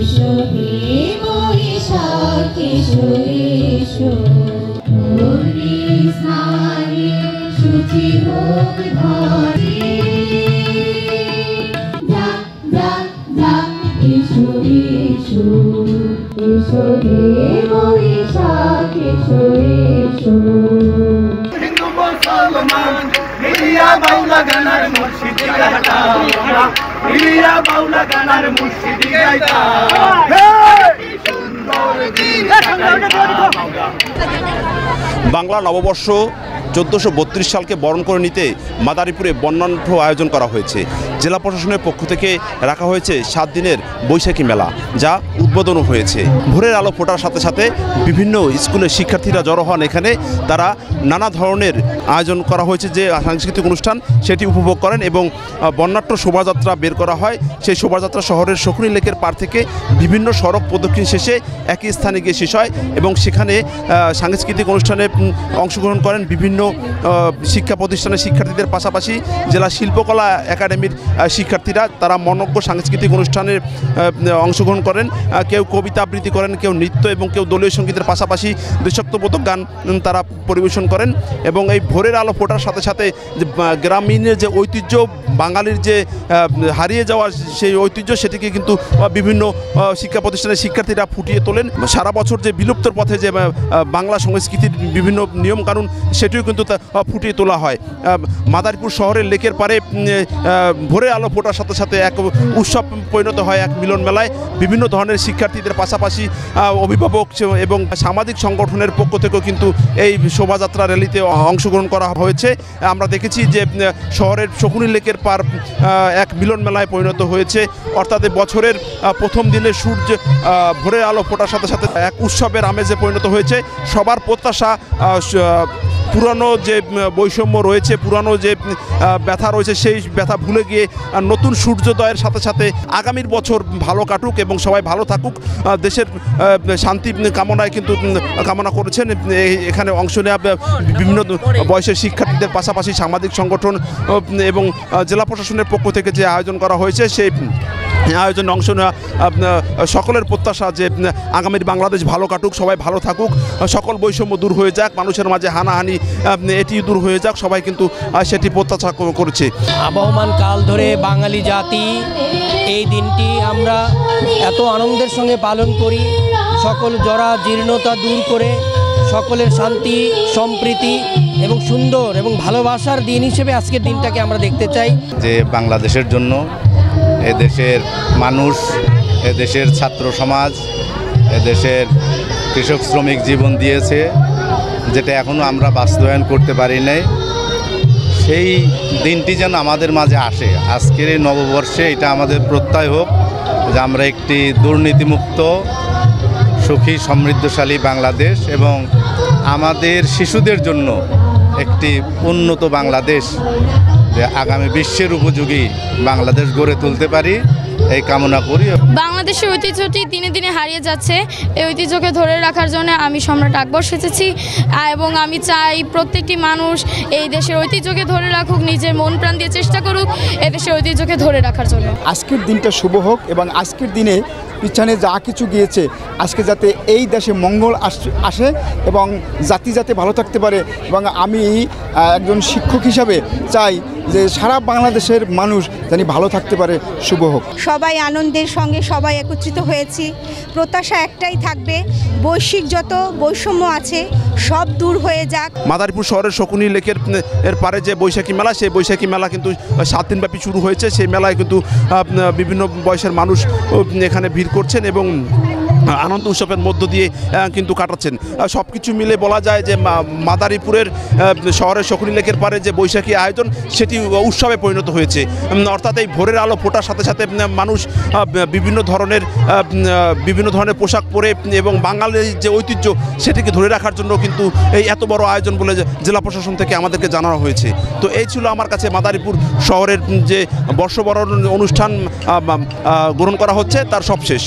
এসো হে বৈশাখ এসো এসো স্নানে শুচি হোক ঘরে যাক যাক যাক এসো এসো এসো হে বৈশাখ এসো এসো হিন্দু মুসলমান মিলিয়া বাউলা গানার মুর্শিদি গাইতা মিলিয়া বাউলা গানার মুর্শিদি গাইতা বাংলা নববর্ষ 1432 সালকে বরণ করে নিতে মাদারীপুরে বর্ণাঢ্য আয়োজন করা হয়েছে। জেলা প্রশাসনের পক্ষ থেকে রাখা হয়েছে 7 দিনের বৈশাখী মেলা, যা উদ্বোধনও হয়েছে। ভোরের আলো ফোটার সাথে সাথে বিভিন্ন স্কুলের শিক্ষার্থীরা জড়ো হন এখানে। তারা নানা ধরনের আয়োজন করা হয়েছে যে সাংস্কৃতিক অনুষ্ঠান, সেটি উপভোগ করেন এবং বর্ণাঢ্য শোভাযাত্রা বের করা হয়। সেই শোভাযাত্রা শহরের শকুনি লেকের পার থেকে বিভিন্ন সড়ক প্রদক্ষিণ শেষে একই স্থানে গিয়ে শেষ হয় এবং সেখানে সাংস্কৃতিক অনুষ্ঠানে অংশগ্রহণ করেন বিভিন্ন শিক্ষা প্রতিষ্ঠানের শিক্ষার্থীদের পাশাপাশি জেলা শিল্পকলা একাডেমির শিক্ষার্থীরা। তারা মনজ্ঞ সাংস্কৃতিক অনুষ্ঠানে অংশগ্রহণ করেন। কেউ কবিতা আবৃত্তি করেন, কেউ নৃত্য এবং কেউ দলীয় সঙ্গীতের পাশাপাশি দেশাত্মবোধক গান তারা পরিবেশন করেন। এবং এই ভোরের আলো ফোটার সাথে সাথে যে গ্রামীণের যে ঐতিহ্য, বাঙালির যে হারিয়ে যাওয়া সেই ঐতিহ্য, সেটিকে কিন্তু বিভিন্ন শিক্ষা প্রতিষ্ঠানের শিক্ষার্থীরা ফুটিয়ে তোলেন। সারা বছর যে বিলুপ্তর পথে যে বাংলা সংস্কৃতির বিভিন্ন নিয়মকানুন, সেটিও কিন্তু ফুটিয়ে তোলা হয়। মাদারীপুর শহরের লেকের পারে ভোরের আলো ফোটার সাথে সাথে এক উৎসব পরিণত হয় এক মিলন মেলায়। বিভিন্ন ধরনের শিক্ষার্থীদের পাশাপাশি অভিভাবক এবং সামাজিক সংগঠনের পক্ষ থেকেও কিন্তু এই শোভাযাত্রা র্যালিতে অংশগ্রহণ করা হয়েছে। আমরা দেখেছি যে শহরের শকুনি লেকের পার এক মিলন মেলায় পরিণত হয়েছে। অর্থাৎ বছরের প্রথম দিনে সূর্য ভোরের আলো ফোটার সাথে সাথে এক উৎসবের আমেজে পরিণত হয়েছে। সবার প্রত্যাশা পুরানো যে বৈষম্য রয়েছে, পুরানো যে ব্যথা রয়েছে, সেই ব্যথা ভুলে গিয়ে নতুন সূর্যোদয়ের সাথে সাথে আগামীর বছর ভালো কাটুক এবং সবাই ভালো থাকুক, দেশের শান্তি কামনায় কিন্তু কামনা করেছেন। এখানে অংশ নেওয়া বিভিন্ন বয়সের শিক্ষার্থীদের পাশাপাশি সামাজিক সংগঠন এবং জেলা প্রশাসনের পক্ষ থেকে যে আয়োজন করা হয়েছে, সেই আয়োজনে অংশ নেওয়া সকলের প্রত্যাশা যে আগামীর বাংলাদেশ ভালো কাটুক, সবাই ভালো থাকুক, সকল বৈষম্য দূর হয়ে যাক, মানুষের মাঝে হানাহানি এটি দূর হয়ে যাক, সবাই কিন্তু সেটি প্রত্যাশা করেছে। আবহমান কাল ধরে বাঙালি জাতি এই দিনটি আমরা এত আনন্দের সঙ্গে পালন করি। সকল জরা জীর্ণতা দূর করে সকলের শান্তি, সম্প্রীতি এবং সুন্দর এবং ভালোবাসার দিন হিসেবে আজকের দিনটাকে আমরা দেখতে চাই। যে বাংলাদেশের জন্য এদেশের মানুষ, এদেশের ছাত্র সমাজ, এদেশের কৃষক শ্রমিক জীবন দিয়েছে, যেটা এখনও আমরা বাস্তবায়ন করতে পারি নাই, সেই দিনটি যেন আমাদের মাঝে আসে। আজকের এই নববর্ষে এটা আমাদের প্রত্যয় হোক যে আমরা একটি দুর্নীতিমুক্ত, সুখী, সমৃদ্ধশালী বাংলাদেশ এবং আমাদের শিশুদের জন্য একটি উন্নত বাংলাদেশ, যে আগামী বিশ্বের উপযোগী বাংলাদেশ গড়ে তুলতে পারি, এই কামনা করি। বাংলাদেশের ঐতিহ্যটি দিনে দিনে হারিয়ে যাচ্ছে। এই ঐতিহ্যকে ধরে রাখার জন্য আমি সম্রাট আকবর সেজেছি এবং আমি চাই প্রত্যেকটি মানুষ এই দেশের ঐতিহ্যকে ধরে রাখুক, নিজের মন প্রাণ দিয়ে চেষ্টা করুক এই দেশের ঐতিহ্যকে ধরে রাখার জন্য। আজকের দিনটা শুভ হোক এবং আজকের দিনে পিছনে যা কিছু গিয়েছে, আজকে যাতে এই দেশে মঙ্গল আসে এবং জাতি যাতে ভালো থাকতে পারে। এবং আমি একজন শিক্ষক হিসাবে চাই যে সারা বাংলাদেশের মানুষ যেন ভালো থাকতে পারে, শুভ হোক। সবাই আনন্দের সঙ্গে সবাই একত্রিত হয়েছি। প্রত্যাশা একটাই থাকবে, বৈশ্বিক যত বৈষম্য আছে সব দূর হয়ে যাক। মাদারীপুর শহরের শকুনি লেকের পারে যে বৈশাখী মেলা, সেই বৈশাখী মেলা কিন্তু 7 দিনব্যাপী শুরু হয়েছে। সেই মেলায় কিন্তু বিভিন্ন বয়সের মানুষ এখানে ভিড় করছেন এবং আনন্দ উৎসবের মধ্য দিয়ে কিন্তু কাটাচ্ছেন। সব কিছু মিলে বলা যায় যে মাদারীপুরের শহরের শকুনি লেকের পারে যে বৈশাখী আয়োজন, সেটি উৎসবে পরিণত হয়েছে। অর্থাৎ এই ভোরের আলো ফোটার সাথে সাথে মানুষ বিভিন্ন ধরনের পোশাক পরে এবং বাঙালির যে ঐতিহ্য, সেটিকে ধরে রাখার জন্য কিন্তু এই এত বড় আয়োজন বলে জেলা প্রশাসন থেকে আমাদেরকে জানানো হয়েছে। তো এই ছিল আমার কাছে মাদারীপুর শহরের যে বর্ষবরণ অনুষ্ঠান গ্রহণ করা হচ্ছে তার সবশেষ।